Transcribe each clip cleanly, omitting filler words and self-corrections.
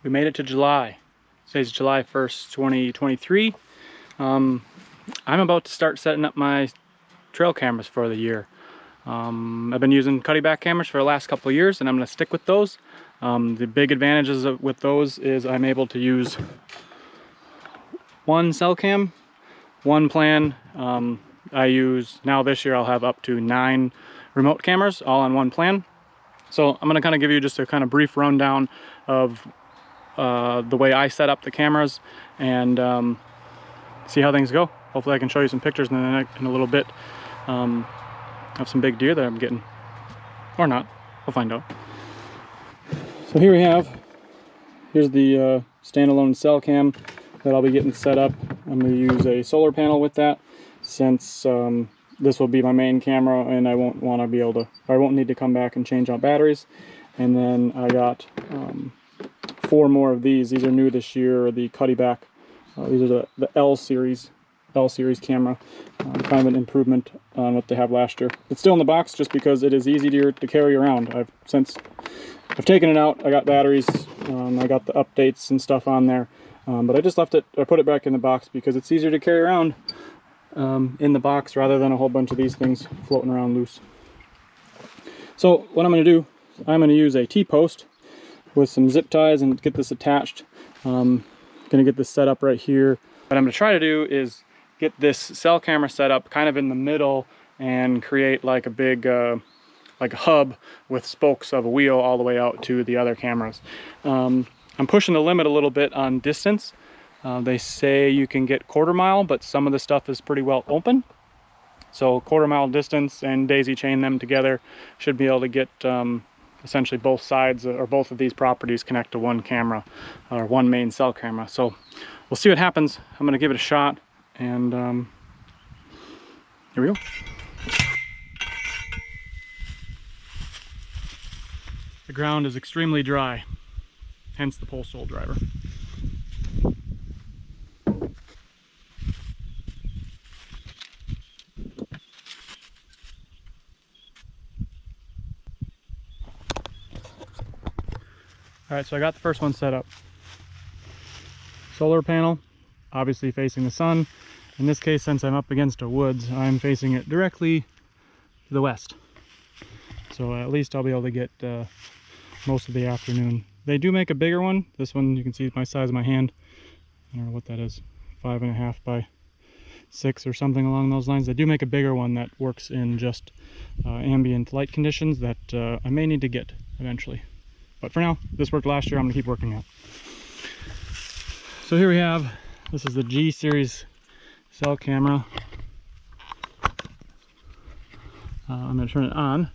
We made it to July. Today's July 1st, 2023. I'm about to start setting up my trail cameras for the year. I've been using Cuddeback cameras for the last couple of years, and I'm going to stick with those. The big advantages with those is I'm able to use one cellcam, one plan. I use, now this year I'll have up to 9 remote cameras all on one plan. So I'm going to kind of give you just a kind of brief rundown of the way I set up the cameras and see how things go. Hopefully I can show you some pictures in a little bit of some big deer that I'm getting, or not, we'll find out. So here we have, here's the standalone cell cam that I'll be getting set up. I'm going to use a solar panel with that, since this will be my main camera and I won't want to be able to, I won't need to come back and change out batteries. And then I got 4 more of these. These are new this year, the Cuddeback. These are the L series camera. Kind of an improvement on what they have last year. It's still in the box just because it is easier to carry around. I've taken it out, I got batteries, I got the updates and stuff on there. But I just left it, I put it back in the box because it's easier to carry around in the box rather than a whole bunch of these things floating around loose. So what I'm going to do, I'm going to use a T-post with some zip ties and get this attached. I'm going to get this set up right here. What I'm going to try to do is get this cell camera set up kind of in the middle and create like a big like a hub with spokes of a wheel all the way out to the other cameras. I'm pushing the limit a little bit on distance. They say you can get 1/4 mile, but some of the stuff is pretty well open. So 1/4 mile distance and daisy chain them together, should be able to get essentially both sides or both of these properties connect to one camera or one main cell camera. So we'll see what happens. I'm going to give it a shot, and here we go. The ground is extremely dry, hence the postal driver. Alright, so I got the first one set up. Solar panel, obviously facing the sun. In this case, since I'm up against a woods, I'm facing it directly to the west. So at least I'll be able to get most of the afternoon. They do make a bigger one. This one, you can see my size of my hand. I don't know what that is, 5.5 by 6 or something along those lines. They do make a bigger one that works in just ambient light conditions that I may need to get eventually. But for now, this worked last year, I'm gonna keep working on it. So here we have, this is the G series cell camera. I'm gonna turn it on.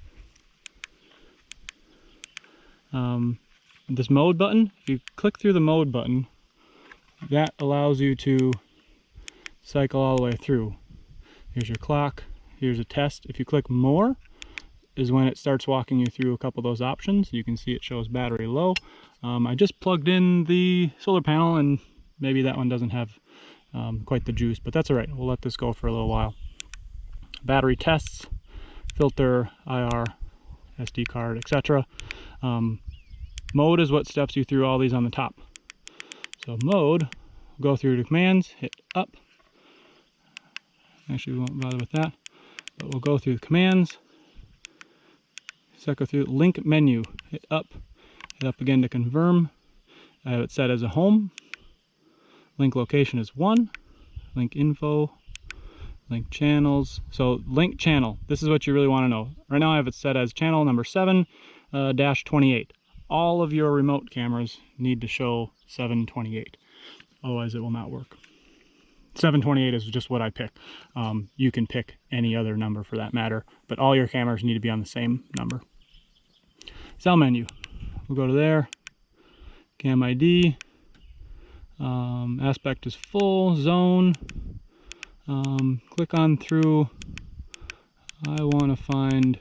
This mode button, if you click through the mode button, that allows you to cycle all the way through. Here's your clock, here's a test. If you click more, is when it starts walking you through a couple of those options. You can see it shows battery low. I just plugged in the solar panel and maybe that one doesn't have quite the juice, but that's all right. We'll let this go for a little while. Battery tests, filter, IR, SD card, etc. Mode is what steps you through all these on the top. So mode, go through the commands, hit up. Actually, we won't bother with that, but we'll go through the commands. Go through link menu, hit up again to confirm. I have it set as a home. Link location is 1. Link info, link channels. So link channel, this is what you really want to know. Right now I have it set as channel number 7-28. All of your remote cameras need to show 728, otherwise it will not work. 728 is just what I pick. You can pick any other number for that matter, but all your cameras need to be on the same number. Cell menu, we'll go to there, cam ID, aspect is full, zone, click on through, I want to find,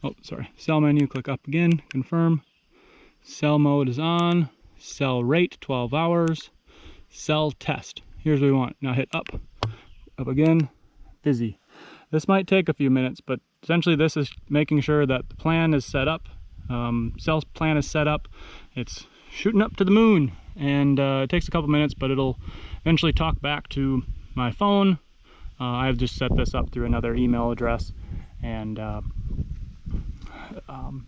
oh sorry, cell menu, click up again, confirm, cell mode is on, cell rate 12 hours, cell test, here's what we want. Now hit up again, busy. This might take a few minutes, but essentially this is making sure that the plan is set up. Cell plan is set up. It's shooting up to the moon. And it takes a couple minutes, but it'll eventually talk back to my phone. I've just set this up through another email address, and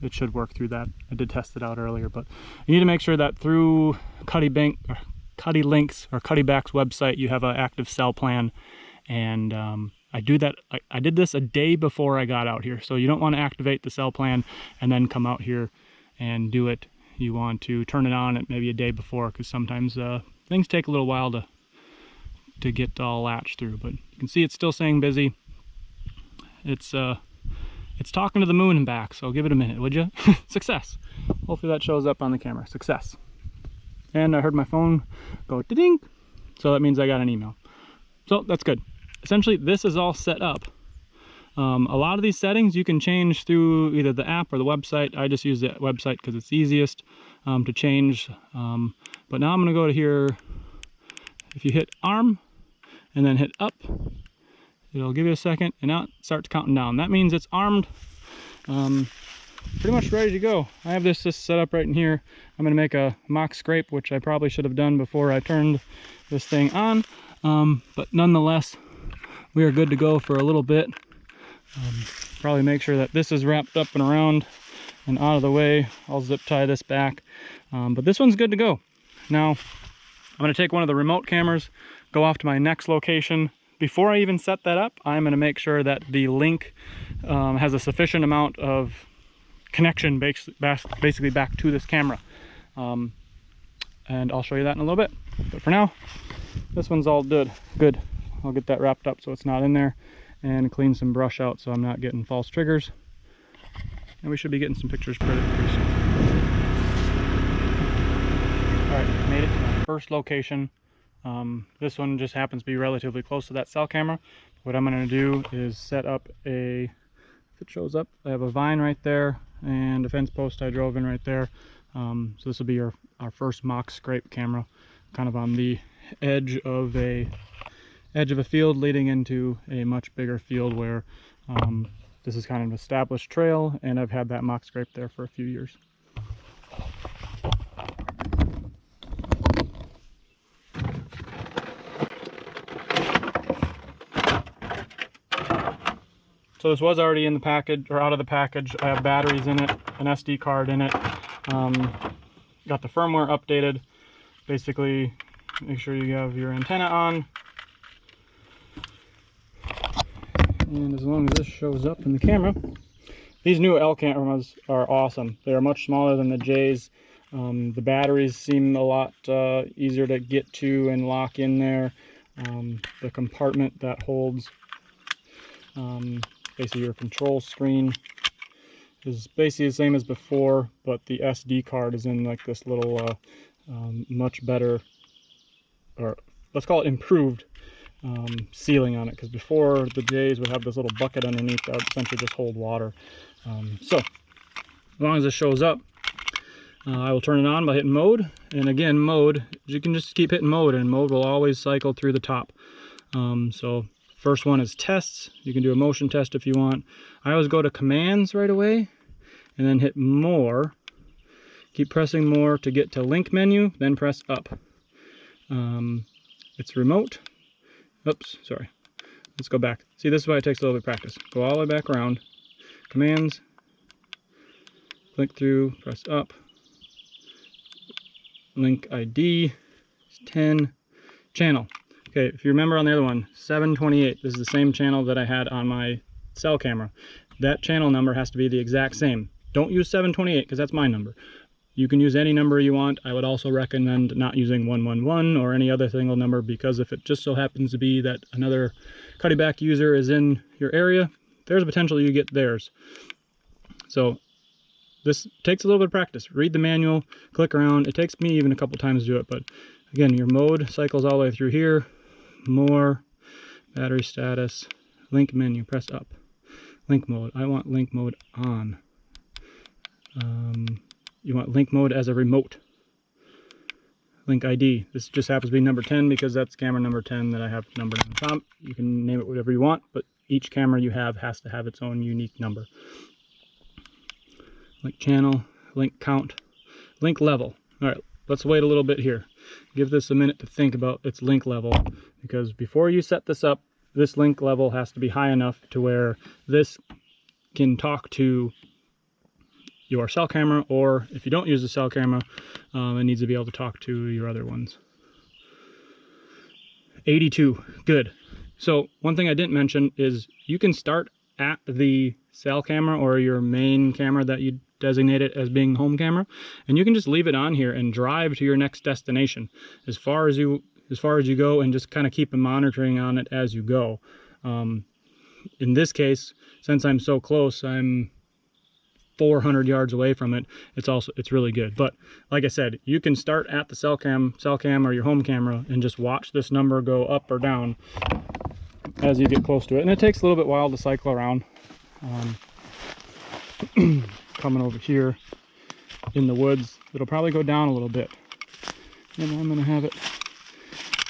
it should work through that. I did test it out earlier, but you need to make sure that through Cuddeback's website you have an active cell plan. And I did this a day before I got out here, so you don't want to activate the cell plan and then come out here and do it. You want to turn it on at maybe a day before, because sometimes things take a little while to get all latched through. But you can see it's still saying busy. It's talking to the moon and back, so give it a minute, would you? Success. Hopefully that shows up on the camera. Success. And I heard my phone go ding, so that means I got an email. So that's good. Essentially, this is all set up. A lot of these settings you can change through either the app or the website. I just use the website because it's easiest to change. But now I'm going to go to here. If you hit arm and then hit up, it'll give you a second, and now it starts counting down. That means it's armed, pretty much ready to go. I have this set up right in here. I'm going to make a mock scrape, which I probably should have done before I turned this thing on. But nonetheless, we are good to go for a little bit. Probably make sure that this is wrapped up and around and out of the way. I'll zip tie this back, but this one's good to go. Now I'm going to take one of the remote cameras, go off to my next location. Before I even set that up, I'm going to make sure that the link has a sufficient amount of connection basically back to this camera, and I'll show you that in a little bit. But for now, this one's all good. I'll get that wrapped up so it's not in there, and clean some brush out so I'm not getting false triggers. And we should be getting some pictures pretty soon. Alright, made it to my first location. This one just happens to be relatively close to that cell camera. What I'm going to do is set up if it shows up, I have a vine right there and a fence post I drove in right there. So this will be our first mock scrape camera, kind of on the edge of a field leading into a much bigger field where this is kind of an established trail, and I've had that mock scrape there for a few years. So this was already in the package, or out of the package. I have batteries in it, an SD card in it. Got the firmware updated. Basically, make sure you have your antenna on. And as long as this shows up in the camera, these new L cameras are awesome. They are much smaller than the J's. The batteries seem a lot easier to get to and lock in there. The compartment that holds basically your control screen is basically the same as before, but the SD card is in like this little much better, or let's call it improved, sealing on it, because before the J's would have this little bucket underneath that would essentially just hold water. So as long as this shows up, I will turn it on by hitting mode. And again, mode, you can just keep hitting mode, and mode will always cycle through the top. So first one is tests. You can do a motion test if you want. I always go to commands right away and then hit more. Keep pressing more to get to link menu, then press up. It's remote. Oops, sorry. Let's go back. See, this is why it takes a little bit of practice. Go all the way back around. Commands. Click through, press up. Link ID 10. Channel. Okay, if you remember on the other one, 728. This is the same channel that I had on my cell camera. That channel number has to be the exact same. Don't use 728 because that's my number. You can use any number you want. I would also recommend not using 111 or any other single number, because if it just so happens to be that another Cuddeback user is in your area, there's a potential you get theirs. So this takes a little bit of practice. Read the manual, click around. It takes me even a couple times to do it, but again, your mode cycles all the way through here. More, battery status, link menu, press up. Link mode, I want link mode on. You want link mode as a remote. Link ID, this just happens to be number 10 because that's camera number 10 that I have numbered on the top. You can name it whatever you want, but each camera you have has to have its own unique number. Link channel, link count, link level. All right, let's wait a little bit here. Give this a minute to think about its link level, because before you set this up, this link level has to be high enough to where this can talk to your cell camera, or if you don't use the cell camera, it needs to be able to talk to your other ones. 82, good. So one thing I didn't mention is you can start at the cell camera or your main camera that you designate it as being home camera, and you can just leave it on here and drive to your next destination as far as you go, and just kind of keep a monitoring on it as you go. In this case, since I'm so close, I'm 400 yards away from it, it's really good. But like I said, you can start at the cell cam or your home camera and just watch this number go up or down as you get close to it. And it takes a little bit while to cycle around. Coming over here in the woods, it'll probably go down a little bit. And I'm gonna have it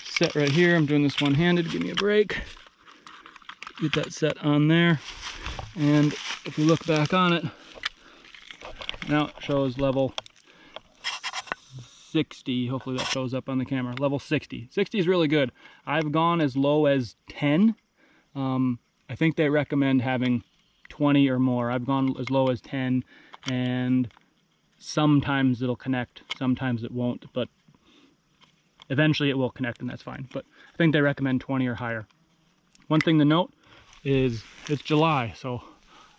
set right here. I'm doing this one-handed, give me a break. Get that set on there. And if you look back on it, now it shows level 60. Hopefully that shows up on the camera. Level 60. 60 is really good. I've gone as low as 10. I think they recommend having 20 or more. I've gone as low as 10, and sometimes it'll connect, sometimes it won't, but eventually it will connect, and that's fine. But I think they recommend 20 or higher. One thing to note is it's July, so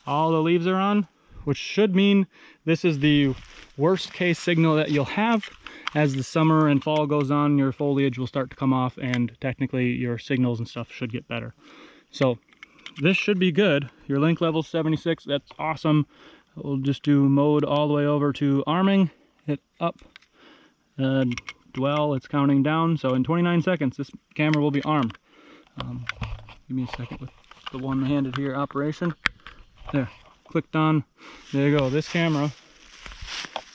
all the leaves are on, which should mean this is the worst case signal that you'll have. As the summer and fall goes on, your foliage will start to come off, and technically your signals and stuff should get better. So this should be good. Your link level 76, that's awesome. We'll just do mode all the way over to arming, hit up, dwell, it's counting down. So in 29 seconds, this camera will be armed. Give me a second with the one-handed here operation. There, clicked on, there you go. This camera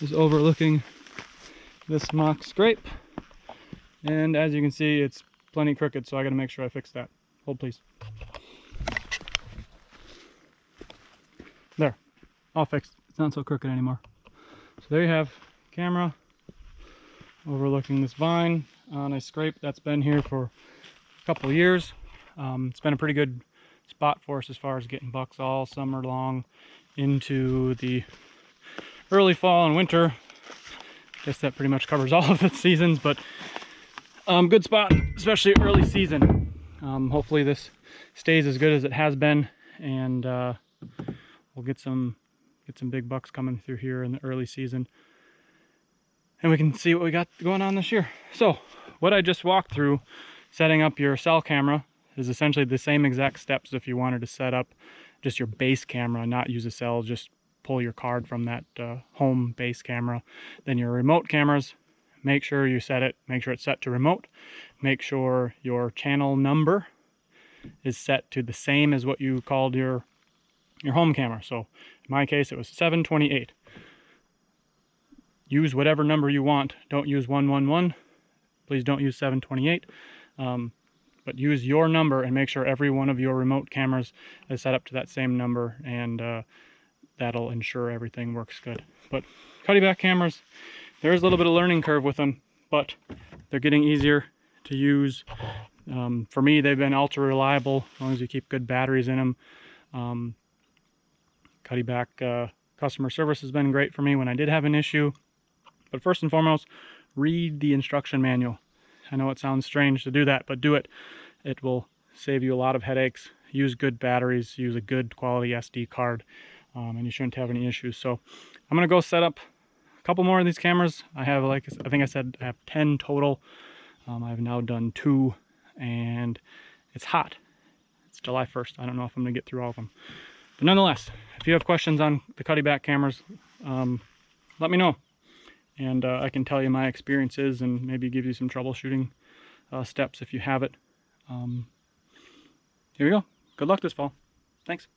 is overlooking this mock scrape. And as you can see, it's plenty crooked, so I gotta make sure I fix that. Hold please. There, all fixed. It's not so crooked anymore. So there you have camera overlooking this vine on a scrape that's been here for a couple of years. It's been a pretty good spot for us as far as getting bucks all summer long into the early fall and winter. I guess that pretty much covers all of the seasons, but good spot, especially early season. Hopefully this stays as good as it has been, and we'll get some big bucks coming through here in the early season, and we can see what we got going on this year. So what I just walked through, setting up your cell camera, is essentially the same exact steps if you wanted to set up just your base camera, not use a cell, just pull your card from that home base camera. Then your remote cameras, make sure you set it, make sure it's set to remote, make sure your channel number is set to the same as what you called your home camera. So in my case, it was 728. Use whatever number you want. Don't use 111. Please don't use 728. But use your number and make sure every one of your remote cameras is set up to that same number, and that'll ensure everything works good. But Cuddeback cameras, there is a little bit of learning curve with them, but they're getting easier to use. For me, they've been ultra reliable as long as you keep good batteries in them. Cuddeback customer service has been great for me when I did have an issue. But first and foremost, read the instruction manual. I know it sounds strange to do that, but do it. It will save you a lot of headaches. Use good batteries, use a good quality SD card, and you shouldn't have any issues. So I'm gonna go set up a couple more of these cameras. I have, like I think I said, I have 10 total. I've now done 2, and it's hot. It's July 1st. I don't know if I'm gonna get through all of them. But nonetheless, if you have questions on the Cuddeback cameras, let me know. And I can tell you my experiences and maybe give you some troubleshooting steps if you have it. Here we go. Good luck this fall. Thanks.